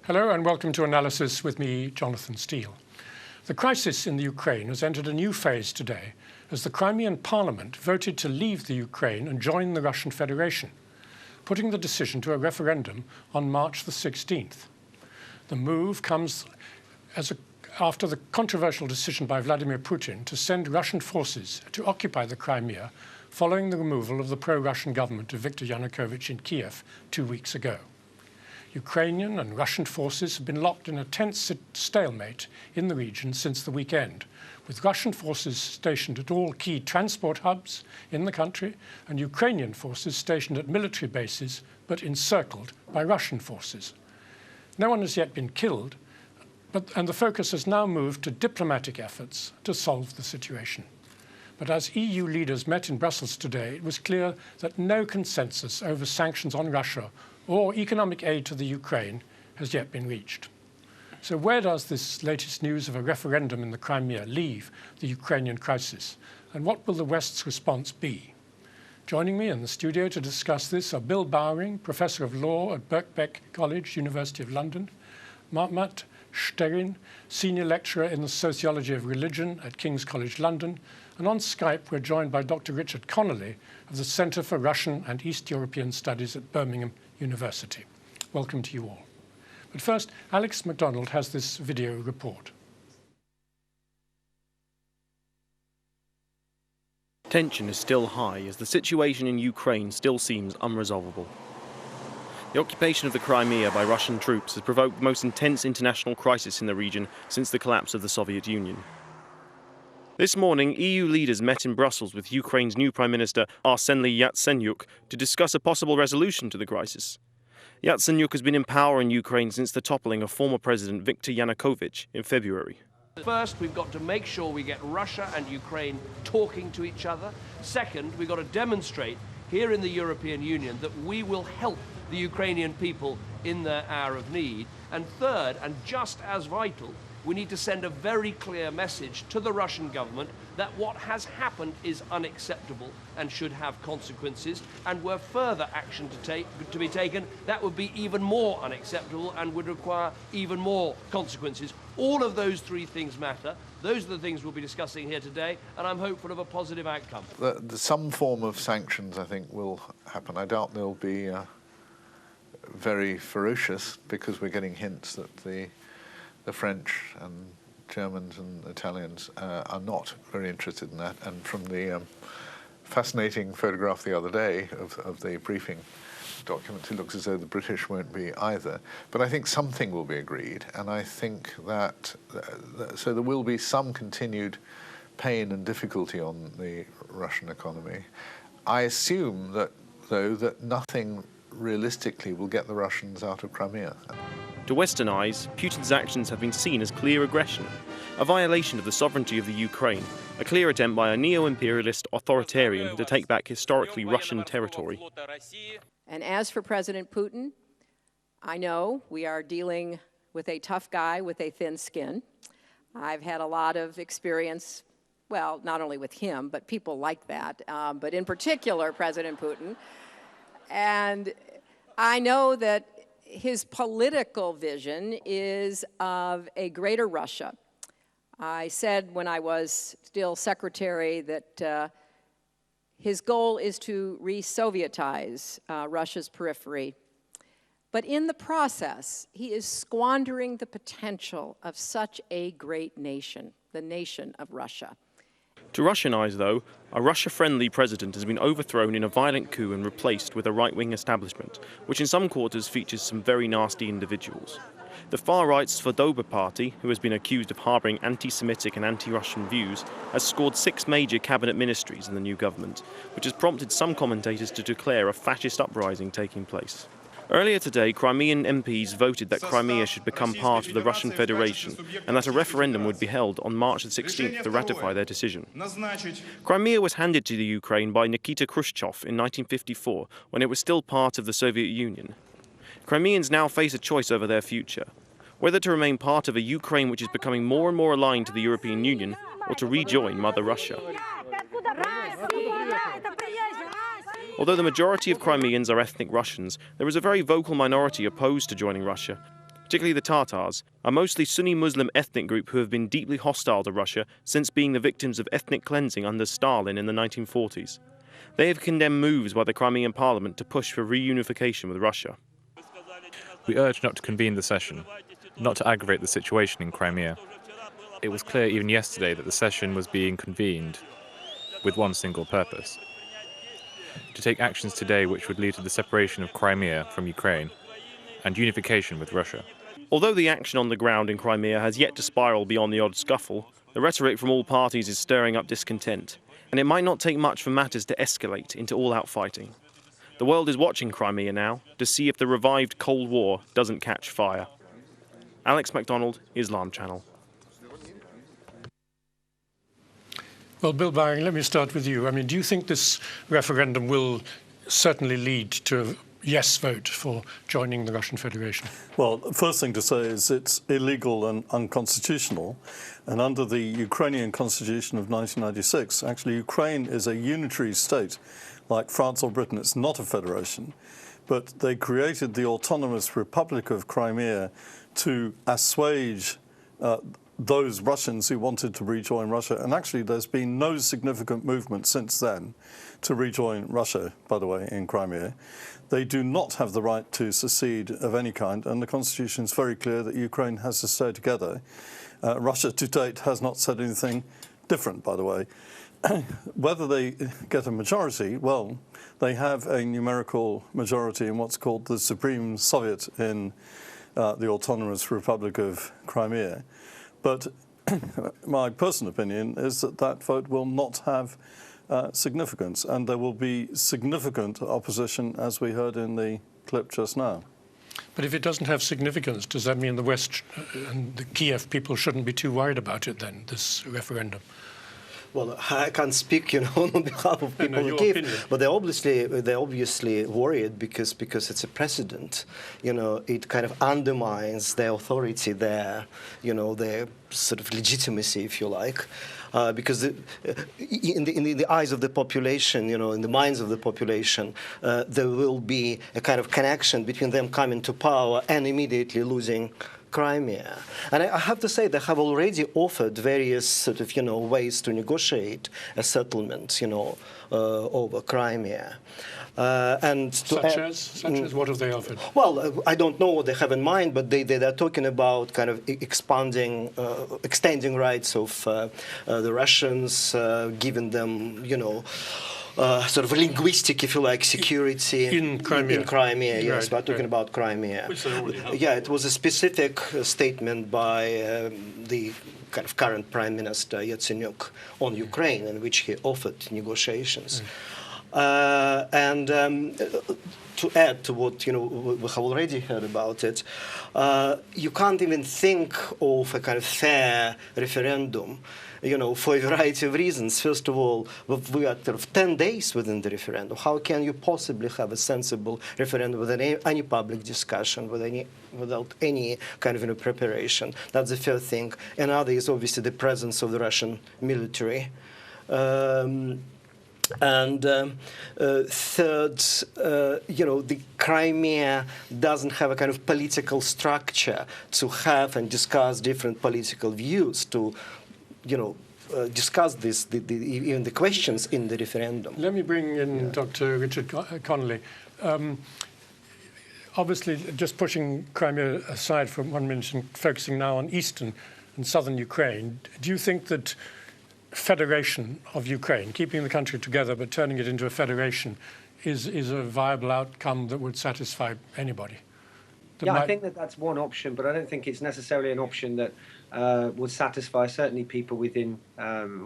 Hello and welcome to Analysis with me, Jonathan Steele. The crisis in the Ukraine has entered a new phase today as the Crimean parliament voted to leave the Ukraine and join the Russian Federation, putting the decision to a referendum on March the 16th. The move comes after the controversial decision by Vladimir Putin to send Russian forces to occupy the Crimea following the removal of the pro-Russian government of Viktor Yanukovych in Kiev 2 weeks ago. Ukrainian and Russian forces have been locked in a tense stalemate in the region since the weekend, with Russian forces stationed at all key transport hubs in the country and Ukrainian forces stationed at military bases but encircled by Russian forces. No one has yet been killed, and the focus has now moved to diplomatic efforts to solve the situation. But as EU leaders met in Brussels today, it was clear that no consensus over sanctions on Russia or economic aid to the Ukraine has yet been reached. So where does this latest news of a referendum in the Crimea leave the Ukrainian crisis? And what will the West's response be? Joining me in the studio to discuss this are Bill Bowring, Professor of Law at Birkbeck College, University of London, Mahmat Sterin, Senior Lecturer in the Sociology of Religion at King's College London, and on Skype we're joined by Dr. Richard Connolly of the Centre for Russian and East European Studies at Birmingham University. Welcome to you all. But first, Alex MacDonald has this video report. Tension is still high as the situation in Ukraine still seems unresolvable. The occupation of the Crimea by Russian troops has provoked the most intense international crisis in the region since the collapse of the Soviet Union. This morning, EU leaders met in Brussels with Ukraine's new Prime Minister Arseniy Yatsenyuk to discuss a possible resolution to the crisis. Yatsenyuk has been in power in Ukraine since the toppling of former President Viktor Yanukovych in February. First, we've got to make sure we get Russia and Ukraine talking to each other. Second, we've got to demonstrate here in the European Union that we will help the Ukrainian people in their hour of need. And third, and just as vital, we need to send a very clear message to the Russian government that what has happened is unacceptable and should have consequences, and were further action to be taken, that would be even more unacceptable and would require even more consequences. All of those three things matter. Those are the things we'll be discussing here today, and I'm hopeful of a positive outcome. Some form of sanctions, I think, will happen. I doubt they'll be very ferocious, because we're getting hints that the French and Germans and Italians are not very interested in that. And from the fascinating photograph the other day of the briefing document, it looks as though the British won't be either. But I think something will be agreed, and I think that so there will be some continued pain and difficulty on the Russian economy. I assume that, though, that nothing realistically will get the Russians out of Crimea. To Western eyes, Putin's actions have been seen as clear aggression, a violation of the sovereignty of the Ukraine, a clear attempt by a neo-imperialist authoritarian to take back historically Russian territory. And as for President Putin, I know we are dealing with a tough guy with a thin skin. I've had a lot of experience, well, not only with him, but people like that, but in particular President Putin. And I know that his political vision is of a greater Russia. I said when I was still secretary that his goal is to re-Sovietize Russia's periphery. But in the process, he is squandering the potential of such a great nation, the nation of Russia. To Russian eyes, though, a Russia-friendly president has been overthrown in a violent coup and replaced with a right-wing establishment, which in some quarters features some very nasty individuals. The far-right Svadoba party, who has been accused of harbouring anti-Semitic and anti-Russian views, has scored 6 major cabinet ministries in the new government, which has prompted some commentators to declare a fascist uprising taking place. Earlier today, Crimean MPs voted that Crimea should become part of the Russian Federation and that a referendum would be held on March the 16th to ratify their decision. Crimea was handed to the Ukraine by Nikita Khrushchev in 1954 when it was still part of the Soviet Union. Crimeans now face a choice over their future, whether to remain part of a Ukraine which is becoming more and more aligned to the European Union or to rejoin Mother Russia. Although the majority of Crimeans are ethnic Russians, there is a very vocal minority opposed to joining Russia. Particularly the Tatars, a mostly Sunni Muslim ethnic group who have been deeply hostile to Russia since being the victims of ethnic cleansing under Stalin in the 1940s. They have condemned moves by the Crimean parliament to push for reunification with Russia. We urge not to convene the session, not to aggravate the situation in Crimea. It was clear even yesterday that the session was being convened with one single purpose: to take actions today which would lead to the separation of Crimea from Ukraine and unification with Russia. Although the action on the ground in Crimea has yet to spiral beyond the odd scuffle, the rhetoric from all parties is stirring up discontent, and it might not take much for matters to escalate into all-out fighting. The world is watching Crimea now to see if the revived Cold War doesn't catch fire. Alex MacDonald, Islam Channel. Well, Bill Baring, let me start with you. I mean, do you think this referendum will certainly lead to a yes vote for joining the Russian Federation? Well, the first thing to say is it's illegal and unconstitutional. And under the Ukrainian Constitution of 1996, actually Ukraine is a unitary state. Like France or Britain, it's not a federation. But they created the Autonomous Republic of Crimea to assuage those Russians who wanted to rejoin Russia. And actually, there's been no significant movement since then to rejoin Russia, by the way, in Crimea. They do not have the right to secede of any kind, and the Constitution is very clear that Ukraine has to stay together. Russia, to date, has not said anything different, by the way. Whether they get a majority, well, they have a numerical majority in what's called the Supreme Soviet in the Autonomous Republic of Crimea. But my personal opinion is that that vote will not have significance, and there will be significant opposition, as we heard in the clip just now. But if it doesn't have significance, does that mean the West and the Kiev people shouldn't be too worried about it then, this referendum? Well, I can't speak, on behalf of people in Kiev, but they're obviously worried because it's a precedent. It kind of undermines their authority, their sort of legitimacy, if you like, because in the eyes of the population, in the minds of the population, there will be a kind of connection between them coming to power and immediately losing Crimea. And I have to say they have already offered various sort of, ways to negotiate a settlement, over Crimea. Such as what have they offered? Well, I don't know what they have in mind, but they're talking about kind of extending rights of the Russians, giving them, sort of linguistic, if you like, security in Crimea. Yes, we're talking about Crimea. Which they already have. Yeah, it was a specific statement by the kind of current Prime Minister Yatsenyuk on Ukraine, in which he offered negotiations. To add to what we have already heard about it, you can't even think of a kind of fair referendum, for a variety of reasons. First of all, we are 10 days within the referendum. How can you possibly have a sensible referendum without any public discussion, without any kind of preparation? That's the first thing. Another is obviously the presence of the Russian military. Third, the Crimea doesn't have a kind of political structure to have and discuss different political views, to, discuss even the questions in the referendum. Let me bring in Dr. Richard Connolly. Obviously, just pushing Crimea aside for 1 minute and focusing now on eastern and southern Ukraine, do you think that federation of Ukraine, keeping the country together but turning it into a federation, is a viable outcome that would satisfy anybody? I think that's one option, but I don't think it's necessarily an option that would satisfy certainly people within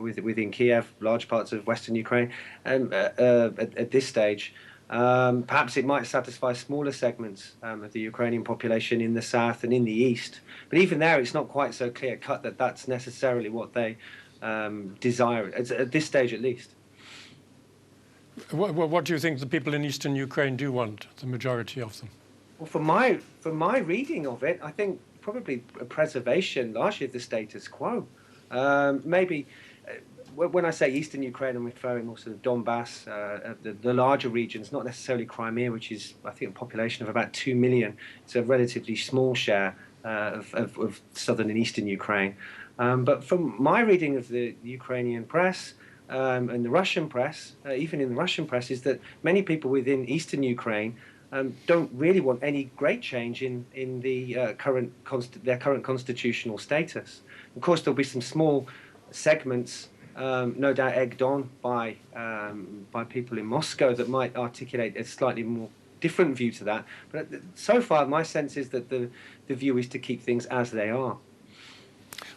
within Kiev, large parts of Western Ukraine, at this stage. Perhaps it might satisfy smaller segments of the Ukrainian population in the south and in the east. But even there, it's not quite so clear-cut that that's necessarily what they desire, at this stage at least. What do you think the people in eastern Ukraine do want, the majority of them? Well, for my reading of it, I think probably a preservation, largely of the status quo. Maybe, when I say eastern Ukraine, I'm referring more to the Donbass, the larger regions, not necessarily Crimea, which is, I think, a population of about 2 million. It's a relatively small share of southern and eastern Ukraine. But from my reading of the Ukrainian press and the Russian press, even in the Russian press, is that many people within eastern Ukraine don't really want any great change in the their current constitutional status. Of course, there'll be some small segments, no doubt egged on by people in Moscow, that might articulate a slightly more different view to that. But so far, my sense is that the view is to keep things as they are.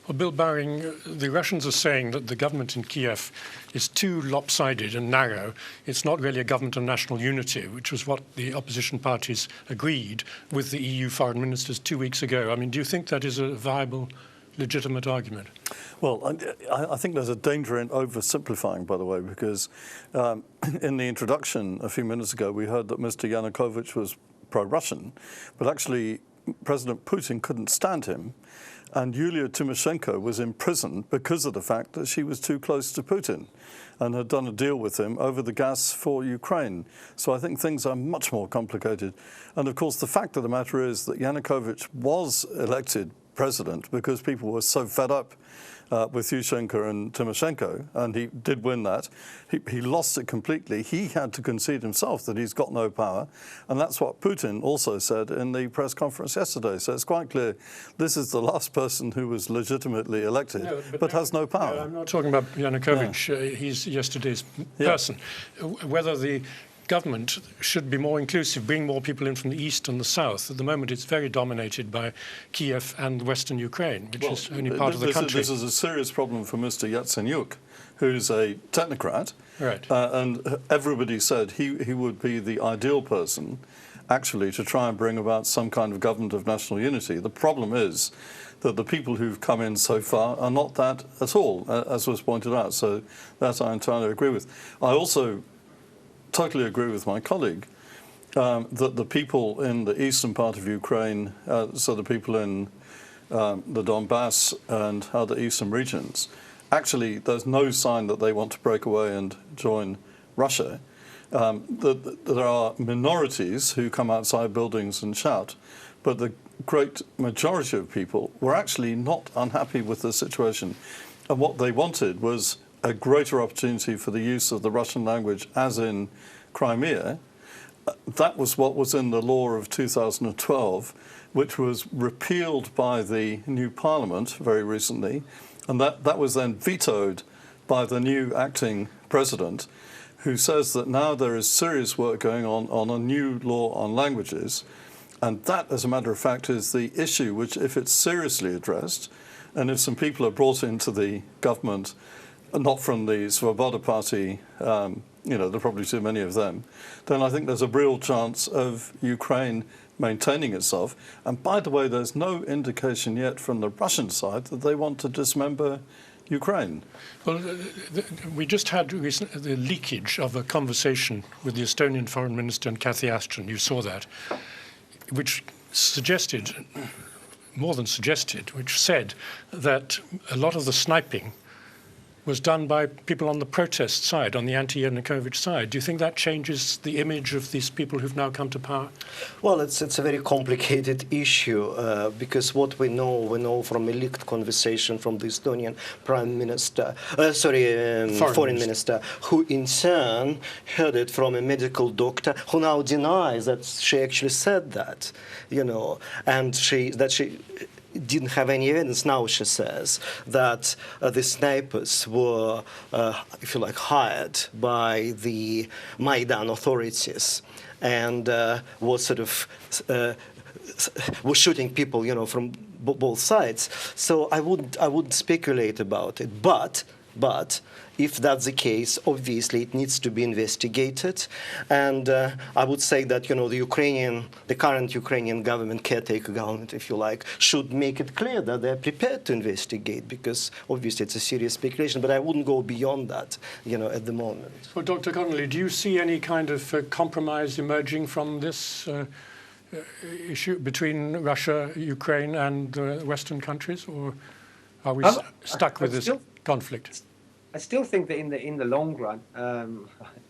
Well, Bill Bowring, the Russians are saying that the government in Kiev is too lopsided and narrow. It's not really a government of national unity, which was what the opposition parties agreed with the EU foreign ministers 2 weeks ago. I mean, do you think that is a viable, legitimate argument? Well, I think there's a danger in oversimplifying, by the way, because in the introduction a few minutes ago, we heard that Mr. Yanukovych was pro-Russian, but actually President Putin couldn't stand him. And Yulia Tymoshenko was imprisoned because of the fact that she was too close to Putin and had done a deal with him over the gas for Ukraine. So I think things are much more complicated. And of course, the fact of the matter is that Yanukovych was elected president because people were so fed up with Yushchenko and Tymoshenko, and he did win that. He lost it completely. He had to concede himself that he's got no power, and that's what Putin also said in the press conference yesterday. So it's quite clear this is the last person who was legitimately elected, but has no power. No, I'm not talking about Yanukovych. Yeah. He's yesterday's person. Whether the government should be more inclusive, bring more people in from the east and the south. At the moment, it's very dominated by Kiev and western Ukraine, which is only part of the country. This is a serious problem for Mr. Yatsenyuk, who's a technocrat. Right. And everybody said he would be the ideal person, actually, to try and bring about some kind of government of national unity. The problem is that the people who've come in so far are not that at all, as was pointed out. So that I entirely agree with. I also totally agree with my colleague that the people in the eastern part of Ukraine, so the people in the Donbass and other eastern regions, actually there's no sign that they want to break away and join Russia. There are minorities who come outside buildings and shout, but the great majority of people were actually not unhappy with the situation. And what they wanted was a greater opportunity for the use of the Russian language, as in Crimea. That was what was in the law of 2012, which was repealed by the new parliament very recently, and that was then vetoed by the new acting president, who says that now there is serious work going on a new law on languages, and that, as a matter of fact, is the issue which, if it's seriously addressed, and if some people are brought into the government, not from the Svoboda party, there are probably too many of them, then I think there's a real chance of Ukraine maintaining itself. And by the way, there's no indication yet from the Russian side that they want to dismember Ukraine. Well, we just had the leakage of a conversation with the Estonian Foreign Minister and Cathy Ashton. You saw that, which suggested, more than suggested, which said that a lot of the sniping was done by people on the protest side, on the anti-Yanukovych side. Do you think that changes the image of these people who've now come to power? Well, it's a very complicated issue because what we know from a leaked conversation from the Estonian Foreign Minister, who in turn heard it from a medical doctor who now denies that she actually said that, and she didn't have any evidence. Now she says that the snipers were, if you like, hired by the Maidan authorities and was sort of was shooting people, from both sides. So I wouldn't speculate about it. But But if that's the case, obviously it needs to be investigated. And I would say that, the current Ukrainian government, caretaker government, if you like, should make it clear that they're prepared to investigate, because obviously it's a serious speculation. But I wouldn't go beyond that, at the moment. Well, Dr. Connolly, do you see any kind of compromise emerging from this issue between Russia, Ukraine, and the Western countries, or are we stuck with this conflict? I still think that in the long run,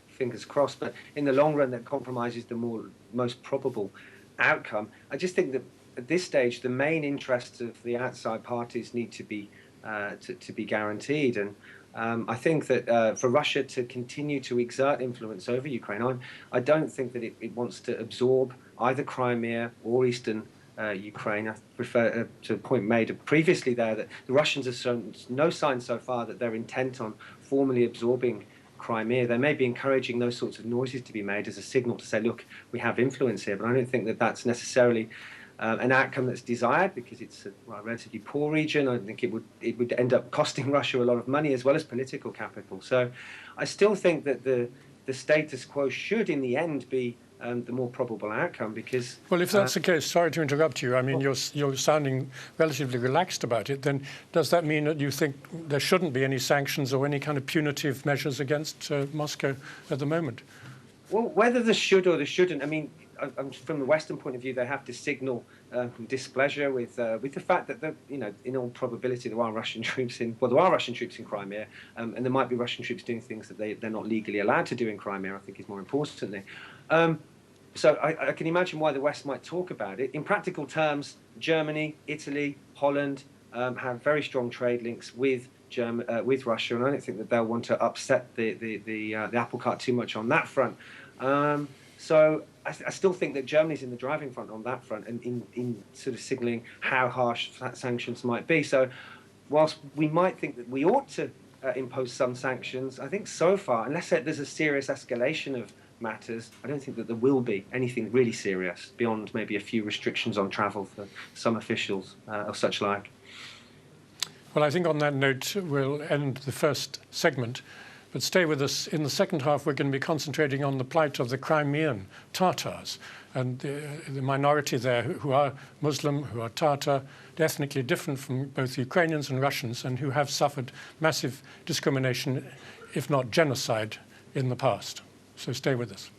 fingers crossed, but in the long run, that compromise is the most probable outcome. I just think that at this stage, the main interests of the outside parties need to be guaranteed, and I think that for Russia to continue to exert influence over Ukraine, I don't think that it wants to absorb either Crimea or Eastern Ukraine. I refer to a point made previously there that the Russians have shown no signs so far that they're intent on formally absorbing Crimea. They may be encouraging those sorts of noises to be made as a signal to say, look, we have influence here, but I don't think that that's necessarily an outcome that's desired, because it's a relatively poor region. I think it would end up costing Russia a lot of money as well as political capital. So I still think that the status quo should in the end be the more probable outcome, because... Well, if that's the case, sorry to interrupt you, I mean, you're sounding relatively relaxed about it, then does that mean that you think there shouldn't be any sanctions or any kind of punitive measures against Moscow at the moment? Well, whether there should or there shouldn't, I mean, from the Western point of view, they have to signal displeasure with the fact that, in all probability, there are Russian troops in Crimea, and there might be Russian troops doing things that they're not legally allowed to do in Crimea, I think is more importantly. So I can imagine why the West might talk about it. In practical terms, Germany, Italy, Holland have very strong trade links with Russia, and I don't think that they'll want to upset the apple cart too much on that front. So I still think that Germany's in the driving front on that front, and in sort of signalling how harsh sanctions might be. So whilst we might think that we ought to impose some sanctions, I think so far, unless there's a serious escalation of matters, I don't think that there will be anything really serious beyond maybe a few restrictions on travel for some officials or such like. Well, I think on that note, we'll end the first segment. But stay with us. In the second half, we're going to be concentrating on the plight of the Crimean Tatars and the minority there who are Muslim, who are Tatar, ethnically different from both Ukrainians and Russians, and who have suffered massive discrimination, if not genocide, in the past. So stay with us.